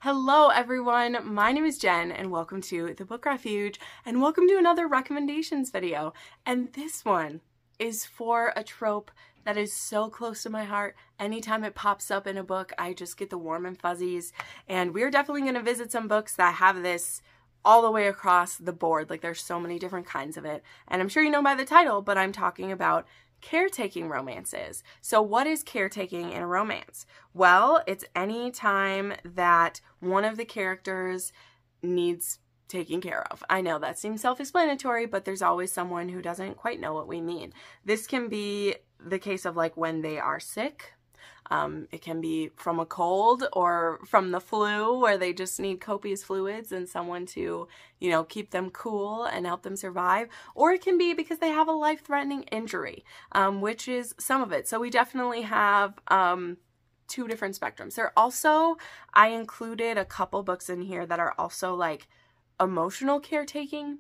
Hello everyone, my name is Jen and welcome to the Book Refuge and welcome to another recommendations video. And this one is for a trope that is so close to my heart. Anytime it pops up in a book, I just get the warm and fuzzies. And we're definitely going to visit some books that have this all the way across the board. Like there's so many different kinds of it. And I'm sure you know by the title, but I'm talking about caretaking romances. So what is caretaking in a romance? Well, it's any time that one of the characters needs taking care of. I know that seems self-explanatory, but there's always someone who doesn't quite know what we mean. This can be the case of like when they are sick. It can be from a cold or from the flu where they just need copious fluids and someone to, you know, keep them cool and help them survive. Or it can be because they have a life-threatening injury, which is some of it. So we definitely have two different spectrums. There also, I included a couple books in here that are also like emotional caretaking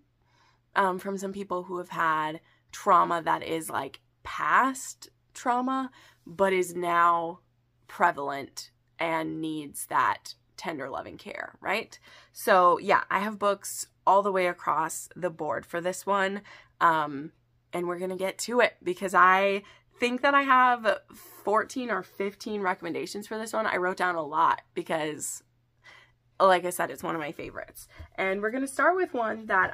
from some people who have had trauma that is like past trauma, but is now prevalent and needs that tender loving care, right? So yeah, I have books all the way across the board for this one. And we're going to get to it because I think that I have 14 or 15 recommendations for this one. I wrote down a lot because, like I said, it's one of my favorites. And we're going to start with one that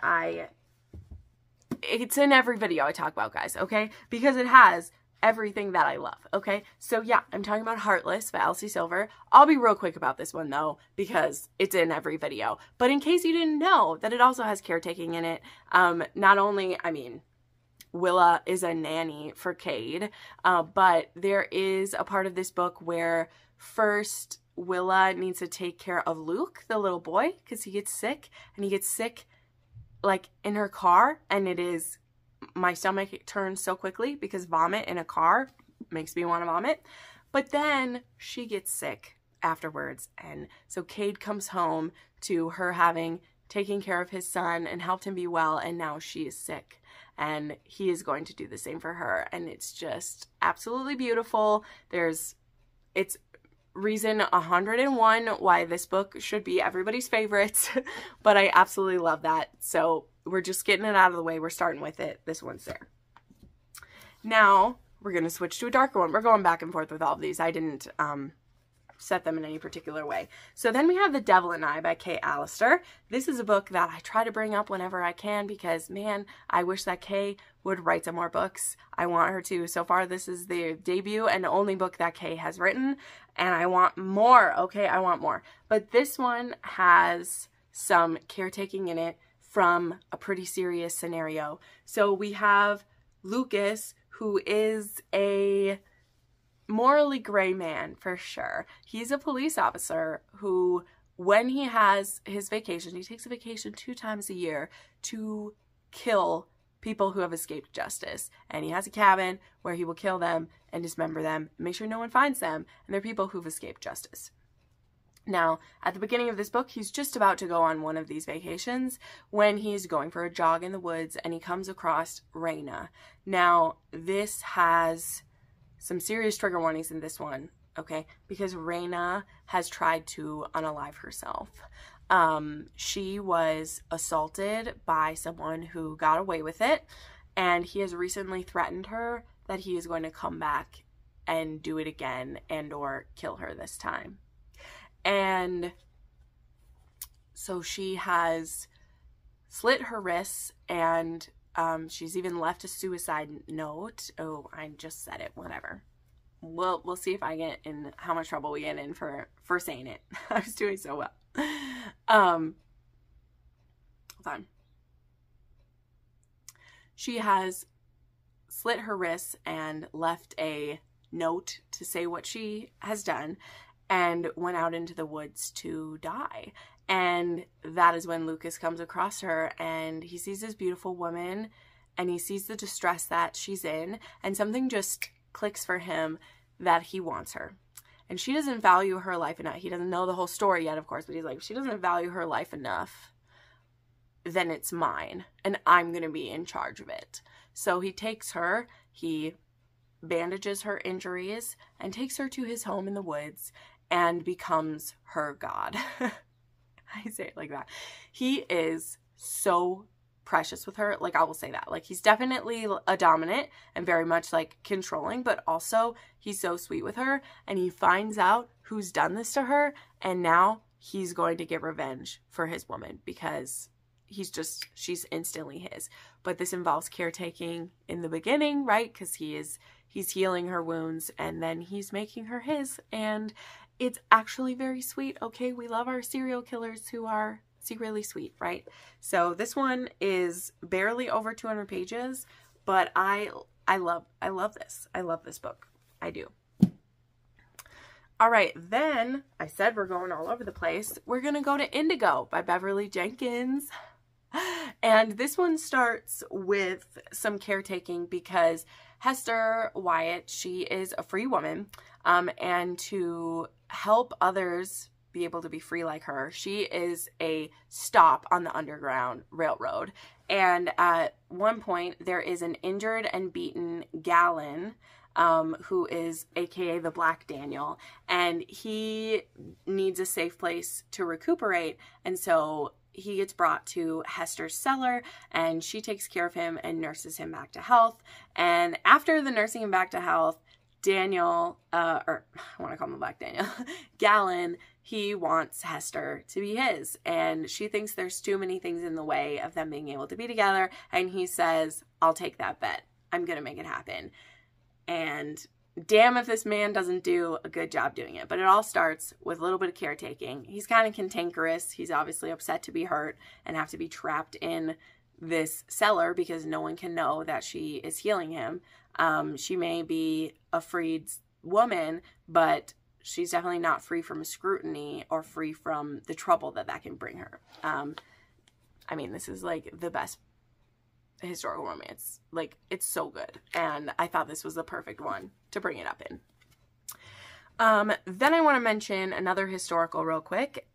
it's in every video I talk about, guys, okay? Because it has everything that I love, okay? So yeah, I'm talking about Heartless by Elsie Silver. I'll be real quick about this one though, because it's in every video. But in case you didn't know that it also has caretaking in it, not only, I mean, Willa is a nanny for Cade, but there is a part of this book where first Willa needs to take care of Luke, the little boy, because he gets sick, and he gets sick like in her car, and it is, my stomach turns so quickly because vomit in a car makes me want to vomit. But then she gets sick afterwards, and so Cade comes home to her having taken care of his son and helped him be well, and now she is sick and he is going to do the same for her, and it's just absolutely beautiful. It's reason 101 why this book should be everybody's favorites, but I absolutely love that. So we're just getting it out of the way. We're starting with it. This one's there. Now we're going to switch to a darker one. We're going back and forth with all of these. I didn't set them in any particular way. So then we have The Devil and I by Kay Alastor. This is a book that I try to bring up whenever I can because, man, I wish that Kay would write some more books. I want her to. So far, this is the debut and only book that Kay has written, and I want more, okay? I want more. But this one has some caretaking in it from a pretty serious scenario. So we have Lucas, who is a morally gray man for sure. He's a police officer who, when he has his vacation, he takes a vacation 2 times a year to kill people who have escaped justice. And he has a cabin where he will kill them and dismember them, make sure no one finds them, and they're people who've escaped justice. Now, at the beginning of this book, he's just about to go on one of these vacations when he's going for a jog in the woods and he comes across Rina. Now, this has some serious trigger warnings in this one, okay? Because Rina has tried to unalive herself. She was assaulted by someone who got away with it, and he has recently threatened her that he is going to come back and do it again and or kill her this time. And so she has slit her wrists, and she's even left a suicide note. Oh, I just said it. Whatever. We'll see if I get in how much trouble we get in for saying it. I was doing so well. Hold on. She has slit her wrists and left a note to say what she has done, and went out into the woods to die. And that is when Lucas comes across her, and he sees this beautiful woman, and he sees the distress that she's in, and something just clicks for him that he wants her. And she doesn't value her life enough. He doesn't know the whole story yet, of course, but he's like, if she doesn't value her life enough, then it's mine, and I'm going to be in charge of it. So he takes her, he bandages her injuries, and takes her to his home in the woods, and becomes her god. I say it like that. He is so precious with her. Like, I will say that. Like, he's definitely a dominant and very much like controlling, but also he's so sweet with her, and he finds out who's done this to her, and now he's going to get revenge for his woman because she's instantly his. But this involves caretaking in the beginning, right? Because he's healing her wounds, and then he's making her his, and it's actually very sweet. Okay, we love our serial killers who are secretly sweet, right? So this one is barely over 200 pages, but I love this. I love this book. I do. All right, then I said we're going all over the place. We're going to go to Indigo by Beverly Jenkins. And this one starts with some caretaking because Hester Wyatt, she is a free woman, and to help others be able to be free like her, she is a stop on the Underground Railroad. And at one point, there is an injured and beaten Gallon, who is aka the Black Daniel, and he needs a safe place to recuperate, and so he gets brought to Hester's cellar, and she takes care of him and nurses him back to health. And after the nursing him back to health, Daniel, or I want to call him the Black Daniel, Gallon, he wants Hester to be his, and she thinks there's too many things in the way of them being able to be together, and he says, I'll take that bet. I'm gonna make it happen. And damn if this man doesn't do a good job doing it. But it all starts with a little bit of caretaking. He's kind of cantankerous. He's obviously upset to be hurt and have to be trapped in this cellar because no one can know that she is healing him. She may be a freed woman, but she's definitely not free from scrutiny or free from the trouble that can bring her. I mean, this is like the best historical romance. Like, it's so good, and I thought this was the perfect one to bring it up in. Then I want to mention another historical real quick.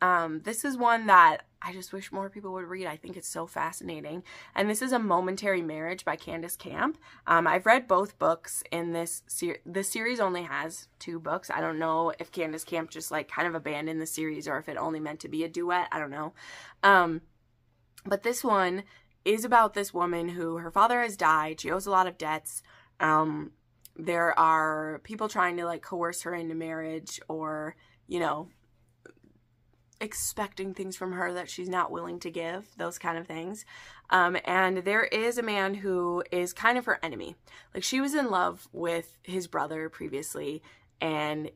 This is one that I just wish more people would read. I think it's so fascinating, and this is A Momentary Marriage by Candace Camp. I've read both books in this the series only has 2 books. I don't know if Candace Camp just like kind of abandoned the series or if it only meant to be a duet. I don't know. But this one is about this woman who, her father has died. She owes a lot of debts. There are people trying to like coerce her into marriage, or, you know, expecting things from her that she's not willing to give, those kind of things. And there is a man who is kind of her enemy. Like, she was in love with his brother previously, and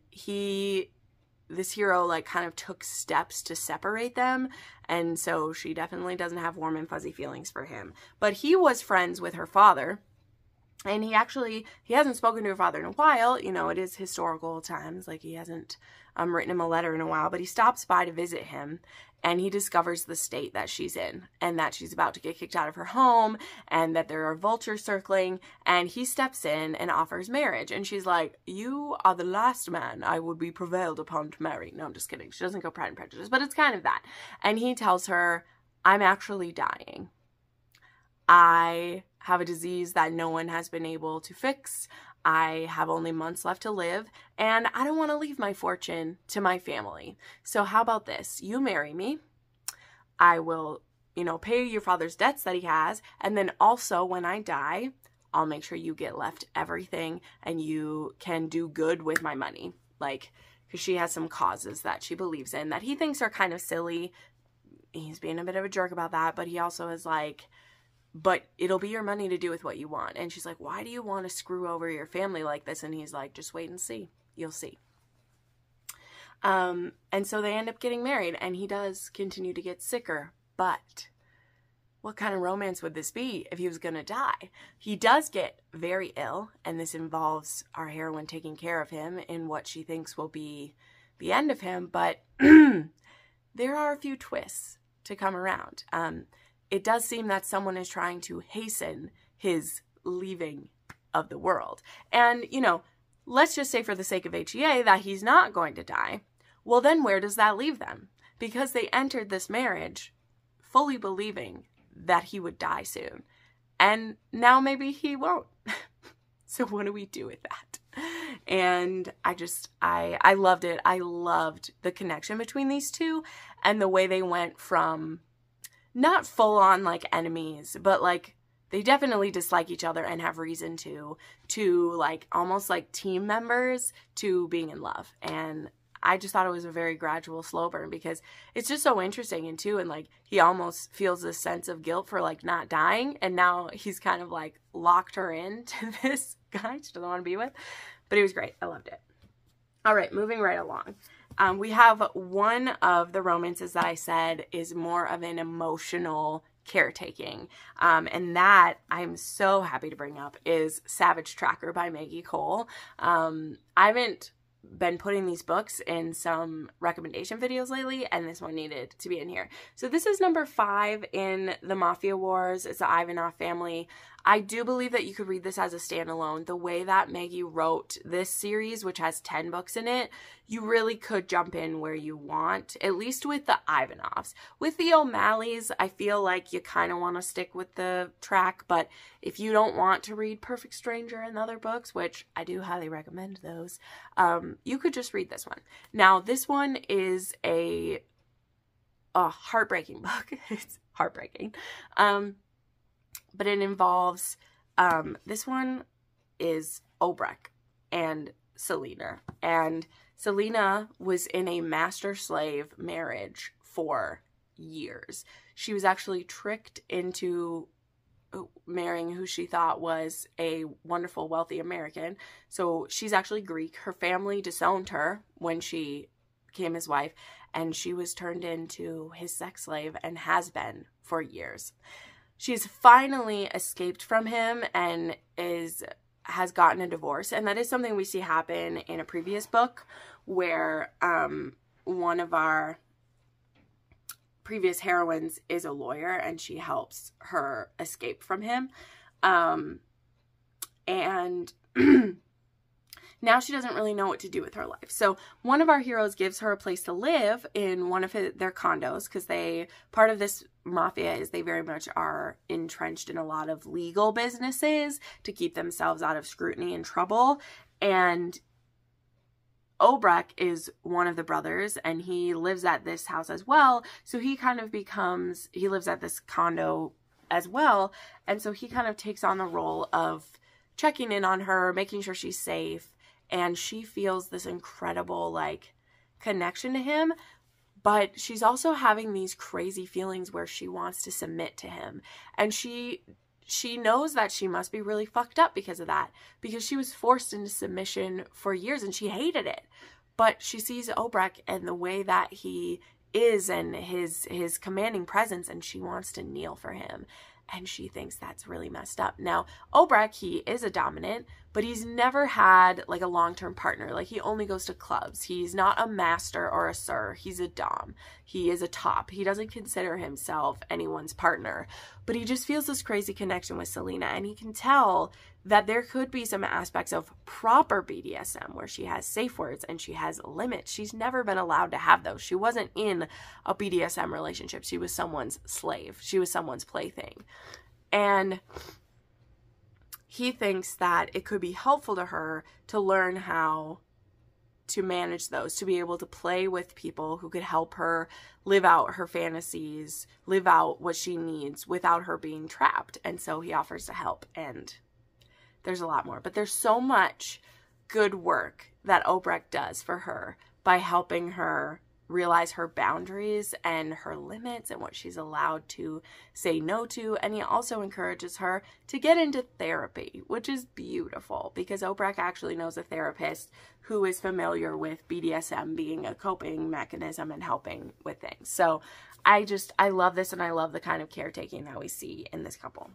this hero like kind of took steps to separate them, and so she definitely doesn't have warm and fuzzy feelings for him. But he was friends with her father, and he hasn't spoken to her father in a while. You know, it is historical times, like he hasn't written him a letter in a while, but he stops by to visit him, and he discovers the state that she's in, and that she's about to get kicked out of her home, and that there are vultures circling, and he steps in and offers marriage, and she's like, you are the last man I would be prevailed upon to marry. No, I'm just kidding. She doesn't go Pride and Prejudice, but it's kind of that. And he tells her, I'm actually dying. I have a disease that no one has been able to fix. I have only months left to live, and I don't want to leave my fortune to my family. So how about this? You marry me. I will, you know, pay your father's debts that he has, and then also when I die, I'll make sure you get left everything and you can do good with my money. Like, because she has some causes that she believes in that he thinks are kind of silly. He's being a bit of a jerk about that, but he also is like, but it'll be your money to do with what you want. And she's like, why do you want to screw over your family like this? And he's like, just wait and see. You'll see. And so they end up getting married, and he does continue to get sicker. But what kind of romance would this be if he was going to die? He does get very ill, and this involves our heroine taking care of him in what she thinks will be the end of him. But there are a few twists to come around. It does seem that someone is trying to hasten his leaving of the world. And, you know, let's just say for the sake of HEA that he's not going to die. Well, then where does that leave them? Because they entered this marriage fully believing that he would die soon. And now maybe he won't. So what do we do with that? And I loved it. I loved the connection between these two and the way they went from not full on like enemies, but like they definitely dislike each other and have reason to like almost like team members to being in love. And I just thought it was a very gradual slow burn because it's just so interesting. And too, and like he almost feels this sense of guilt for like not dying, and now he's kind of like locked her into this guy she doesn't want to be with. But it was great. I loved it. All right, moving right along. We have one of the romances that I said is more of an emotional caretaking. And that I'm so happy to bring up is Savage Tracker by Maggie Cole. I haven't been putting these books in some recommendation videos lately, and this one needed to be in here. So this is number 5 in the Mafia Wars. It's the Ivanov family. I do believe that you could read this as a standalone. The way that Maggie wrote this series, which has 10 books in it, you really could jump in where you want, at least with the Ivanovs. With the O'Malleys, I feel like you kind of want to stick with the track, but if you don't want to read Perfect Stranger and other books, which I do highly recommend those, you could just read this one. Now, this one is a heartbreaking book. It's heartbreaking. But it involves, this one is Obrecht and Selena. And Selena was in a master-slave marriage for years. She was actually tricked into marrying who she thought was a wonderful, wealthy American. So she's actually Greek. Her family disowned her when she became his wife, and she was turned into his sex slave and has been for years. She's finally escaped from him and has gotten a divorce. And that is something we see happen in a previous book where one of our previous heroines is a lawyer and she helps her escape from him. And now she doesn't really know what to do with her life. So one of our heroes gives her a place to live in one of their condos, because part of this mafia is they very much are entrenched in a lot of legal businesses to keep themselves out of scrutiny and trouble. And Obrecht is one of the brothers, and he lives at this house as well. So he kind of he lives at this condo as well. And so he kind of takes on the role of checking in on her, making sure she's safe. And she feels this incredible, like, connection to him. But she's also having these crazy feelings where she wants to submit to him. And she knows that she must be really fucked up because of that. Because she was forced into submission for years and she hated it. But she sees Obrecht and the way that he is and his commanding presence, and she wants to kneel for him. And she thinks that's really messed up. Now, Obrecht, he is a dominant, but he's never had like a long-term partner. Like, he only goes to clubs. He's not a master or a sir. He's a dom. He is a top. He doesn't consider himself anyone's partner. But he just feels this crazy connection with Selena. And he can tell that there could be some aspects of proper BDSM where she has safe words and she has limits. She's never been allowed to have those. She wasn't in a BDSM relationship. She was someone's slave. She was someone's plaything. And he thinks that it could be helpful to her to learn how to manage those, to be able to play with people who could help her live out her fantasies, live out what she needs without her being trapped. And so he offers to help, and there's a lot more. But there's so much good work that Obrecht does for her by helping her realize her boundaries and her limits and what she's allowed to say no to. And he also encourages her to get into therapy, which is beautiful because Obrecht actually knows a therapist who is familiar with BDSM being a coping mechanism and helping with things. So I love this, and I love the kind of caretaking that we see in this couple.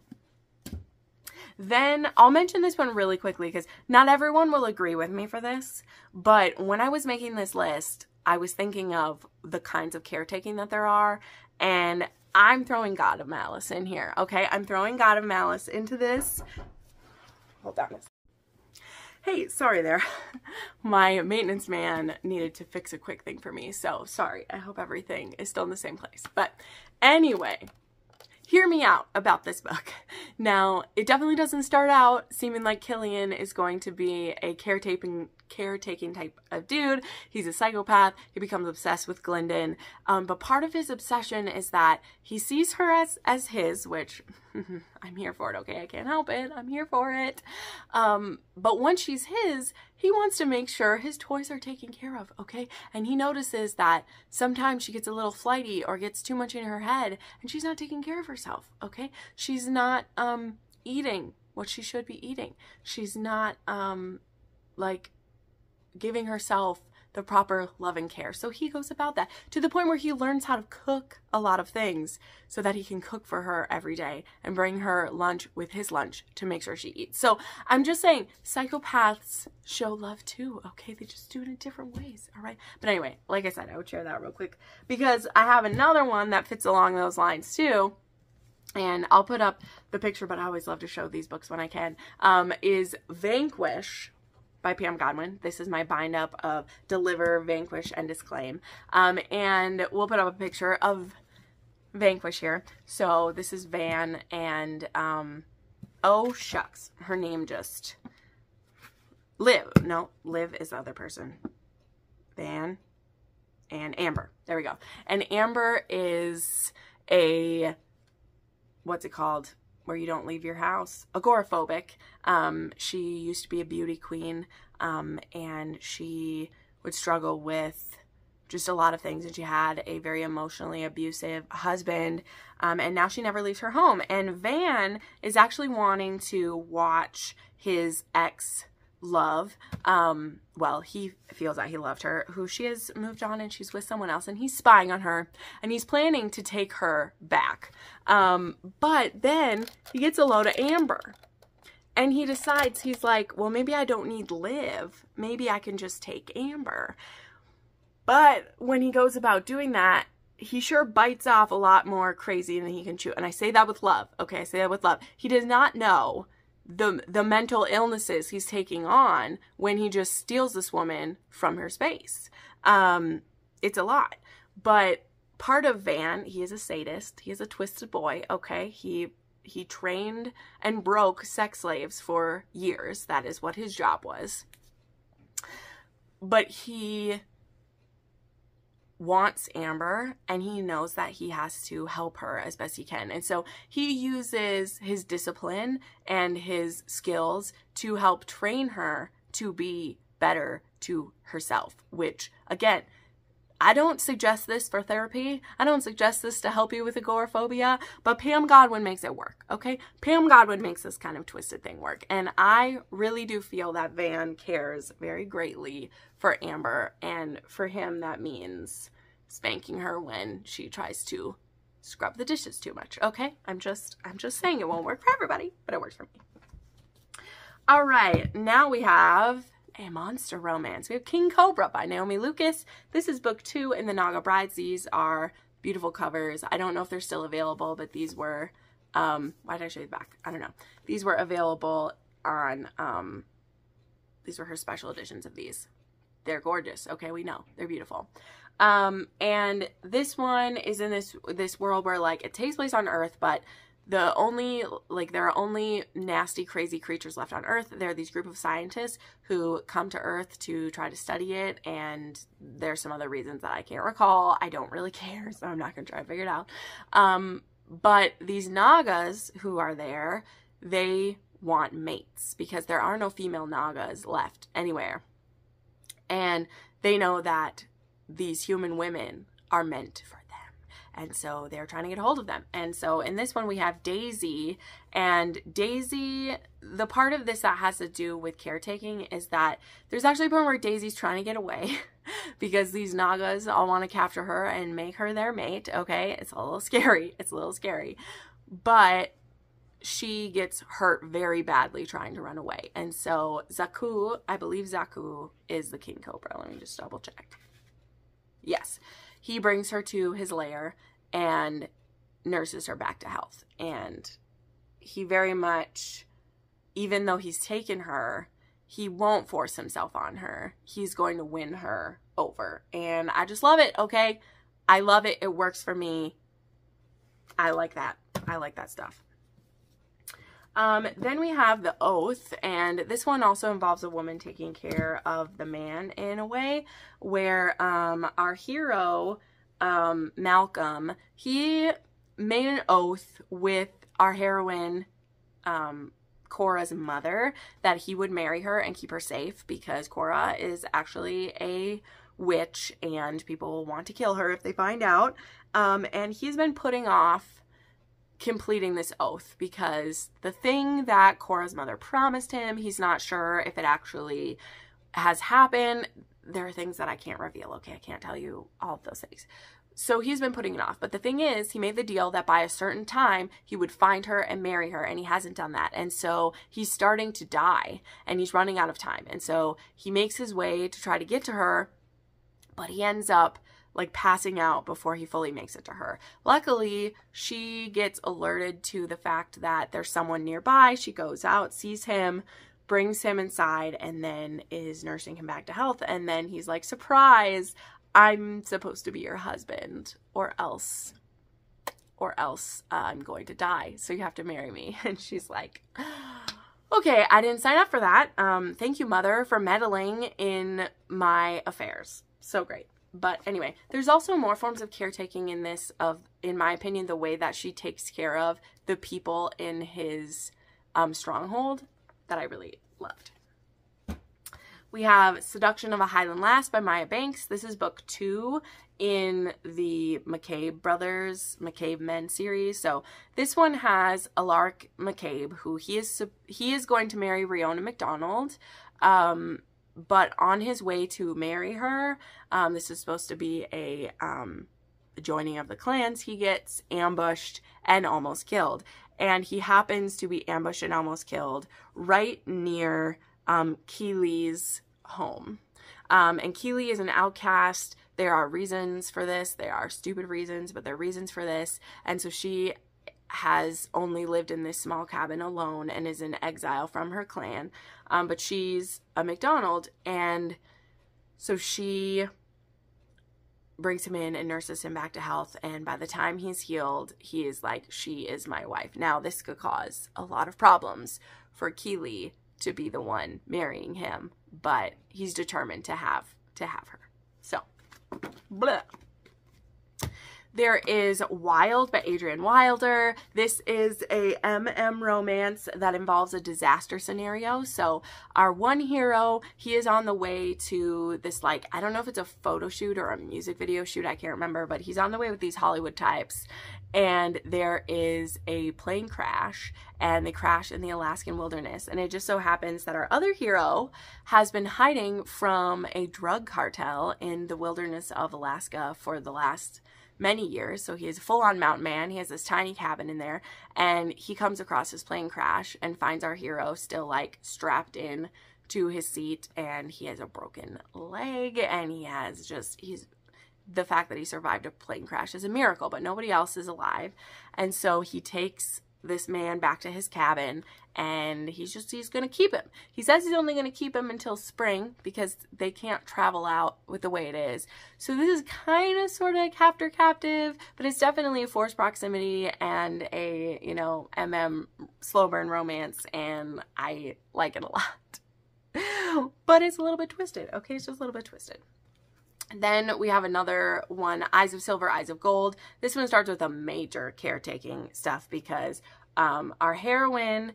Then I'll mention this one really quickly because not everyone will agree with me for this, but when I was making this list, I was thinking of the kinds of caretaking that there are, and I'm throwing God of Malice in here, okay? I'm throwing God of Malice into this. Hold on. Hey, sorry there. My maintenance man needed to fix a quick thing for me, so sorry. I hope everything is still in the same place. But anyway, hear me out about this book. Now, it definitely doesn't start out seeming like Killian is going to be a caretaking type of dude. He's a psychopath. He becomes obsessed with Glendon. But part of his obsession is that he sees her as his, which I'm here for it, okay? I can't help it. I'm here for it. But once she's his, he wants to make sure his toys are taken care of, okay? And he notices that sometimes she gets a little flighty or gets too much in her head and she's not taking care of herself, okay? She's not eating what she should be eating. She's not like giving herself the proper love and care. So he goes about that to the point where he learns how to cook a lot of things so that he can cook for her every day and bring her lunch with his lunch to make sure she eats. So I'm just saying, psychopaths show love too, okay? They just do it in different ways, all right? But anyway, like I said, I would share that real quick because I have another one that fits along those lines too. And I'll put up the picture, but I always love to show these books when I can, is Vanquish by Pam Godwin. This is my bind up of Deliver, Vanquish, and Disclaim. And we'll put up a picture of Vanquish here. So this is Van and, oh shucks, her name just, Liv. No, Liv is the other person. Van and Amber. There we go. And Amber is a, what's it called? Where you don't leave your house, agoraphobic. She used to be a beauty queen, and she would struggle with just a lot of things, and she had a very emotionally abusive husband, and now she never leaves her home. And Van is actually wanting to watch his ex-love, well, he feels that he loved her, who she has moved on and she's with someone else, and he's spying on her, and he's planning to take her back. But then he gets a load of Amber, and he decides, he's like, well, maybe I don't need Liv. Maybe I can just take Amber. But when he goes about doing that, he sure bites off a lot more crazy than he can chew. And I say that with love, okay? I say that with love. He does not know the mental illnesses he's taking on when he just steals this woman from her space. It's a lot. But part of Van, he is a sadist. He is a twisted boy, okay? He trained and broke sex slaves for years. That is what his job was. But he wants Amber, and he knows that he has to help her as best he can. And so he uses his discipline and his skills to help train her to be better to herself, which, again, I don't suggest this for therapy. I don't suggest this to help you with agoraphobia, but Pam Godwin makes it work, okay? Pam Godwin makes this kind of twisted thing work, and I really do feel that Van cares very greatly for Amber, and for him that means spanking her when she tries to scrub the dishes too much, okay? I'm just saying it won't work for everybody, but it works for me. All right, now we have a monster romance. We have King Cobra by Naomi Lucas. This is book 2 in the Naga Brides. These are beautiful covers. I don't know if they're still available, but these were, why did I show you the back? I don't know. These were available on, these were her special editions of these. They're gorgeous. Okay, we know. They're beautiful. And this one is in this world where, like, it takes place on Earth, but there are only nasty, crazy creatures left on Earth. There are these group of scientists who come to Earth to try to study it, and there's some other reasons that I can't recall. I don't really care, so I'm not going to try to figure it out. But these Nagas who are there, they want mates because there are no female Nagas left anywhere. And they know that these human women are meant for them. And so they're trying to get a hold of them. And so in this one we have Daisy. And Daisy, the part of this that has to do with caretaking is that there's actually a point where Daisy's trying to get away because these Nagas all want to capture her and make her their mate. Okay, it's a little scary. It's a little scary. But she gets hurt very badly trying to run away. And so Zaku, I believe Zaku is the King Cobra. Let me just double check. Yes. He brings her to his lair and nurses her back to health. And he very much, even though he's taken her, he won't force himself on her. He's going to win her over. And I just love it, okay? I love it. It works for me. I like that. I like that stuff. Then we have The Oath, and this one also involves a woman taking care of the man in a way, where our hero, Malcolm, he made an oath with our heroine, Cora's mother, that he would marry her and keep her safe, because Cora is actually a witch and people will want to kill her if they find out. And he's been putting off completing this oath because the thing that Cora's mother promised him, he's not sure if it actually has happened. There are things that I can't reveal, okay? I can't tell you all of those things. So he's been putting it off. But the thing is, he made the deal that by a certain time, he would find her and marry her, and he hasn't done that. And so he's starting to die, and he's running out of time. And so he makes his way to try to get to her, but he ends up like passing out before he fully makes it to her. Luckily, she gets alerted to the fact that there's someone nearby. She goes out, sees him, brings him inside, and then is nursing him back to health. And then he's like, surprise, I'm supposed to be your husband, or else I'm going to die. So you have to marry me. And she's like, okay, I didn't sign up for that. Thank you, mother, for meddling in my affairs. So great. But anyway, there's also more forms of caretaking in this, in my opinion, the way that she takes care of the people in his stronghold that I really loved. We have Seduction of a Highland Lass by Maya Banks. This is book 2 in the McCabe Brothers, McCabe Men series. So this one has Alaric McCabe, who he is going to marry Riona McDonald. But on his way to marry her, this is supposed to be a joining of the clans, he gets ambushed and almost killed. And he happens to be ambushed and almost killed right near Keely's home. And Keely is an outcast. There are reasons for this. There are stupid reasons, but there are reasons for this. And so she has only lived in this small cabin alone and is in exile from her clan. But she's a McDonald, and so she brings him in and nurses him back to health, and by the time he's healed, he is like, she is my wife. Now, this could cause a lot of problems for Keely to be the one marrying him, but he's determined to have her. So, blah. There is Wild by Adrienne Wilder. This is a MM romance that involves a disaster scenario. So our one hero, he is on the way to this, like, I don't know if it's a photo shoot or a music video shoot, I can't remember, but he's on the way with these Hollywood types. And there is a plane crash, and they crash in the Alaskan wilderness. And it just so happens that our other hero has been hiding from a drug cartel in the wilderness of Alaska for the last many years. So he is a full-on mountain man. He has this tiny cabin in there, and he comes across his plane crash and finds our hero still like strapped in to his seat, and he has a broken leg, and the fact that he survived a plane crash is a miracle, but nobody else is alive. And so he takes this man back to his cabin, and he's going to keep him. He says he's only going to keep him until spring because they can't travel out with the way it is. So this is kind of sort of captor-captive, but it's definitely a forced proximity and a, MM slow burn romance, and I like it a lot. But it's a little bit twisted, okay? It's just a little bit twisted. Then we have another one, Eyes of Silver, Eyes of Gold. This one starts with a major caretaking stuff because our heroine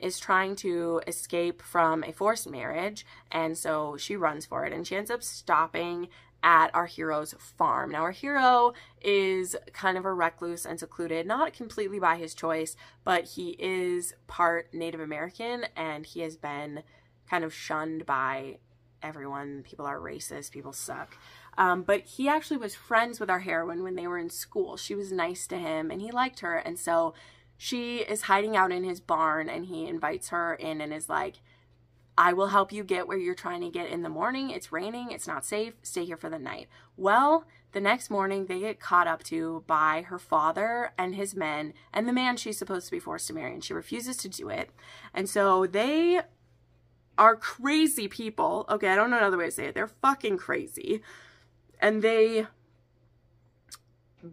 is trying to escape from a forced marriage, and so she runs for it, and she ends up stopping at our hero's farm. Now, our hero is kind of a recluse and secluded, not completely by his choice, but he is part Native American, and he has been kind of shunned by everyone. People are racist, people suck. But he actually was friends with our heroine when they were in school. She was nice to him and he liked her, and so she is hiding out in his barn, and he invites her in and is like, I will help you get where you're trying to get in the morning. It's raining, it's not safe, stay here for the night. Well, the next morning they get caught up to by her father and his men and the man she's supposed to be forced to marry, and she refuses to do it. And so they are crazy people. Okay, I don't know another way to say it. They're fucking crazy. And they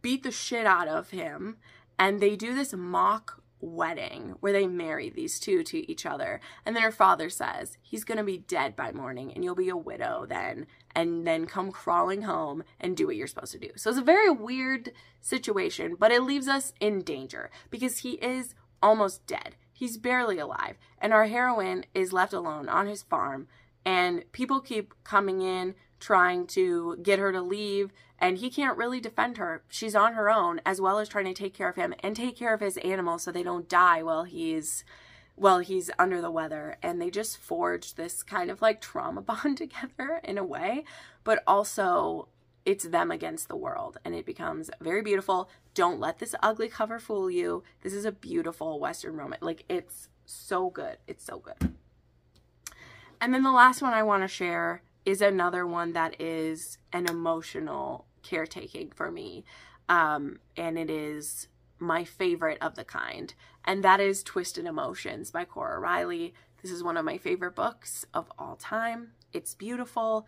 beat the shit out of him And they do this mock wedding where they marry these two to each other. And then her father says, he's going to be dead by morning and you'll be a widow then. And then come crawling home and do what you're supposed to do. So it's a very weird situation, but it leaves us in danger because he is almost dead. He's barely alive. And our heroine is left alone on his farm. And people keep coming in trying to get her to leave. And he can't really defend her. She's on her own, as well as trying to take care of him and take care of his animals so they don't die while he's under the weather. And they just forge this kind of like trauma bond together in a way. But also, it's them against the world. And it becomes very beautiful. Don't let this ugly cover fool you. This is a beautiful Western romance. Like, it's so good. It's so good. And then the last one I want to share is another one that is an emotional caretaking for me. And it is my favorite of the kind. And that is Twisted Emotions by Cora Reilly. This is one of my favorite books of all time. It's beautiful.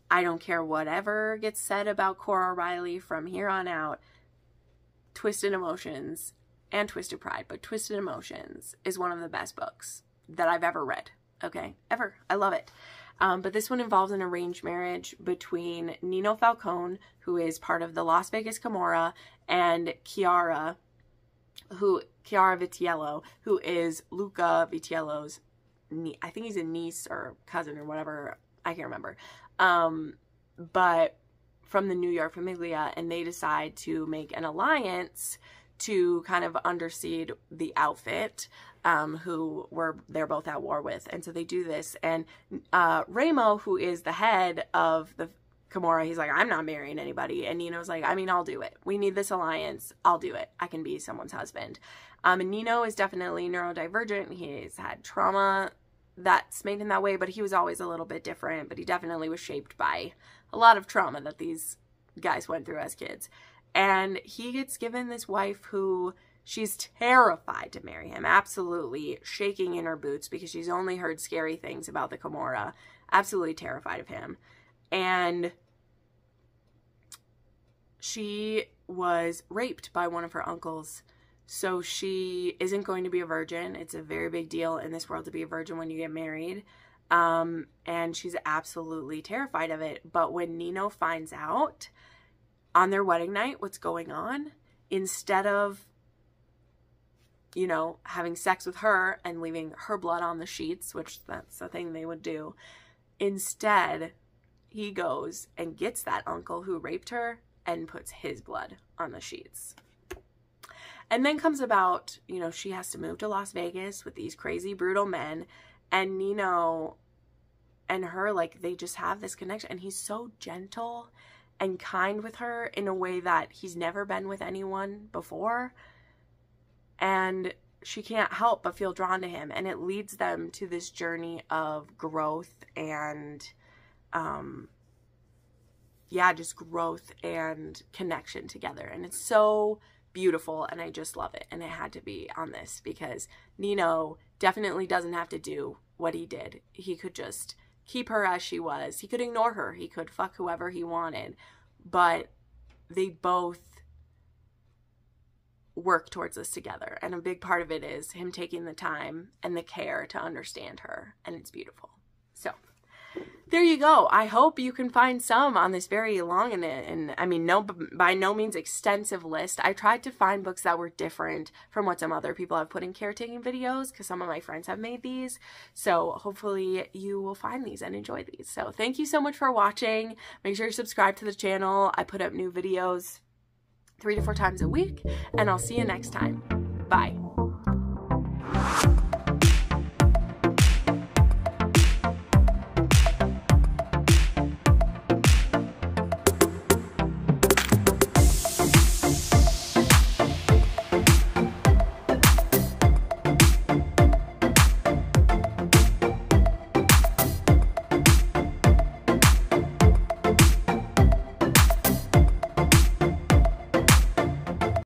I don't care whatever gets said about Cora Reilly from here on out. Twisted Emotions and Twisted Pride, but Twisted Emotions is one of the best books that I've ever read. Okay, ever. I love it. But this one involves an arranged marriage between Nino Falcone, who is part of the Las Vegas Camorra, and Chiara Vitiello, who is Luca Vitiello's, I think he's a niece or cousin or whatever, I can't remember. But from the New York Famiglia, and they decide to make an alliance to kind of underseed the outfit, who they're both at war with. And so they do this. And Remo, who is the head of the Camorra, he's like, I'm not marrying anybody. And Nino's like, I mean, I'll do it. We need this alliance. I'll do it. I can be someone's husband. And Nino is definitely neurodivergent. He's had trauma that's made him that way, but he was always a little bit different. But he definitely was shaped by a lot of trauma that these guys went through as kids. And he gets given this wife who she's terrified to marry him, absolutely shaking in her boots because she's only heard scary things about the Camorra, absolutely terrified of him. And she was raped by one of her uncles, so she isn't going to be a virgin. It's a very big deal in this world to be a virgin when you get married. And she's absolutely terrified of it. But when Nino finds out on their wedding night what's going on, instead of, you know, having sex with her and leaving her blood on the sheets, which that's the thing they would do, instead he goes and gets that uncle who raped her and puts his blood on the sheets. And then comes about, you know, she has to move to Las Vegas with these crazy, brutal men, and Nino and her, like, they just have this connection, and he's so gentle and kind with her in a way that he's never been with anyone before. And she can't help but feel drawn to him. And it leads them to this journey of growth and, yeah, just growth and connection together. And it's so beautiful, and I just love it. And it had to be on this because Nino definitely doesn't have to do what he did. He could just keep her as she was. He could ignore her. He could fuck whoever he wanted. But they both work towards this together. And a big part of it is him taking the time and the care to understand her. And it's beautiful. So there you go. I hope you can find some on this very long and I mean, by no means extensive list. I tried to find books that were different from what some other people have put in caretaking videos because some of my friends have made these. So hopefully you will find these and enjoy these. So thank you so much for watching. Make sure you subscribe to the channel. I put up new videos 3 to 4 times a week, and I'll see you next time. Bye.